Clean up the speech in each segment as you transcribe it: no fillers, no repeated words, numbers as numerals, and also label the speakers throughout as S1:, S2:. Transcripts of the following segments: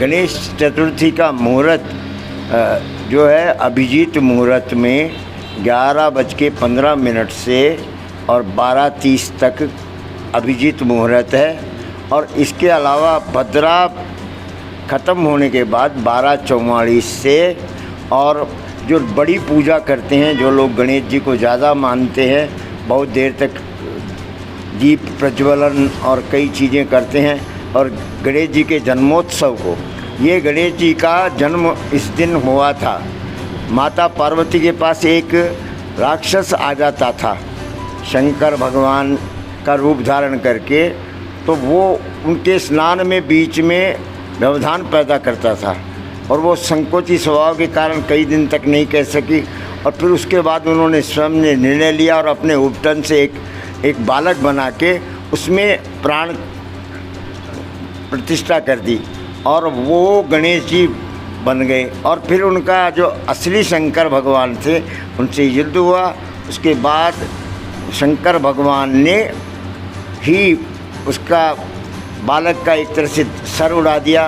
S1: गणेश चतुर्थी का मुहूर्त जो है अभिजीत मुहूर्त में 11:15 से और 12:30 तक अभिजीत मुहूर्त है। और इसके अलावा भद्रा ख़त्म होने के बाद 12:44 से, और जो बड़ी पूजा करते हैं, जो लोग गणेश जी को ज़्यादा मानते हैं, बहुत देर तक दीप प्रज्वलन और कई चीज़ें करते हैं। और गणेश जी के जन्मोत्सव को, ये गणेश जी का जन्म इस दिन हुआ था। माता पार्वती के पास एक राक्षस आ जाता था शंकर भगवान का रूप धारण करके, तो वो उनके स्नान में बीच में व्यवधान पैदा करता था और वो संकोची स्वभाव के कारण कई दिन तक नहीं कह सकी। और फिर उसके बाद उन्होंने स्वयं ने निर्णय लिया और अपने उपटन से एक बालक बना के उसमें प्राण प्रतिष्ठा कर दी और वो गणेश जी बन गए। और फिर उनका जो असली शंकर भगवान थे उनसे युद्ध हुआ। उसके बाद शंकर भगवान ने ही उसका बालक का एक तरह से सर उड़ा दिया।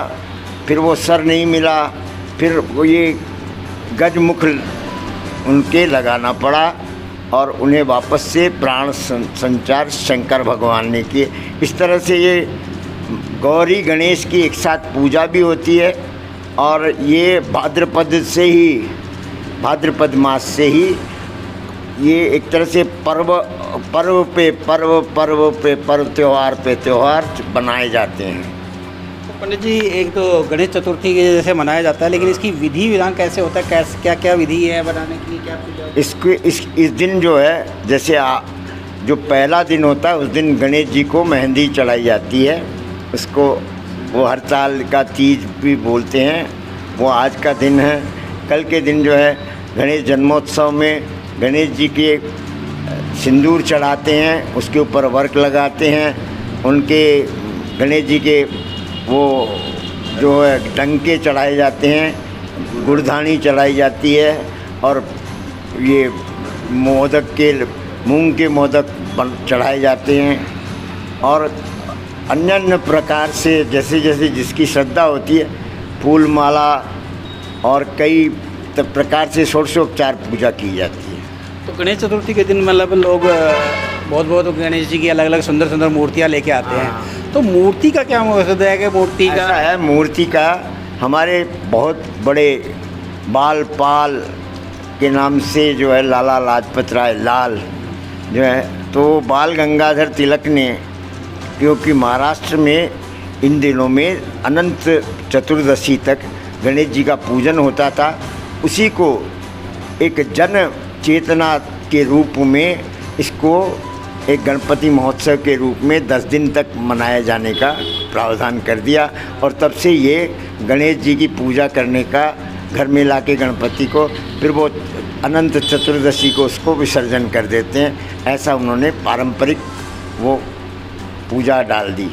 S1: फिर वो सर नहीं मिला, फिर वो ये गजमुख उनके लगाना पड़ा और उन्हें वापस से प्राण संचार शंकर भगवान ने किए। इस तरह से ये गौरी गणेश की एक साथ पूजा भी होती है। और ये भाद्रपद मास से ही ये एक तरह से पर्व पे पर्व, त्यौहार पे त्यौहार बनाए जाते हैं।
S2: तो पंडित जी, एक तो गणेश चतुर्थी के जैसे मनाया जाता है, लेकिन इसकी विधि विधान कैसे होता है? कैसे क्या क्या विधि है बनाने की, क्या पूजा?
S1: इस दिन जो है, जैसे जो पहला दिन होता है उस दिन गणेश जी को मेहंदी चढ़ाई जाती है। उसको वो हड़ताल का तीज भी बोलते हैं। वो आज का दिन है। कल के दिन जो है गणेश जन्मोत्सव में गणेश जी के सिंदूर चढ़ाते हैं, उसके ऊपर वर्क लगाते हैं। उनके गणेश जी के वो जो है डंके चढ़ाए जाते हैं, गुड़धानी चढ़ाई जाती है और ये मूंग के मोदक चढ़ाए जाते हैं। और अन्य प्रकार से जैसे जैसे जिसकी श्रद्धा होती है, फूल माला और कई प्रकार से षोडशोपचार पूजा की जाती है।
S2: तो गणेश चतुर्थी के दिन मतलब लोग बहुत गणेश जी की अलग अलग सुंदर सुंदर मूर्तियाँ लेके आते हैं। तो मूर्ति का क्या मकसद है कि मूर्ति का
S1: ऐसा है, मूर्ति का हमारे बहुत बड़े बालपाल के नाम से जो है लाला लाजपत राय लाल जो है, तो बाल गंगाधर तिलक ने, क्योंकि महाराष्ट्र में इन दिनों में अनंत चतुर्दशी तक गणेश जी का पूजन होता था, उसी को एक जन चेतना के रूप में इसको एक गणपति महोत्सव के रूप में 10 दिन तक मनाए जाने का प्रावधान कर दिया। और तब से ये गणेश जी की पूजा करने का, घर में लाके गणपति को फिर वो अनंत चतुर्दशी को उसको विसर्जन कर देते हैं। ऐसा उन्होंने पारंपरिक वो पूजा डाल दी।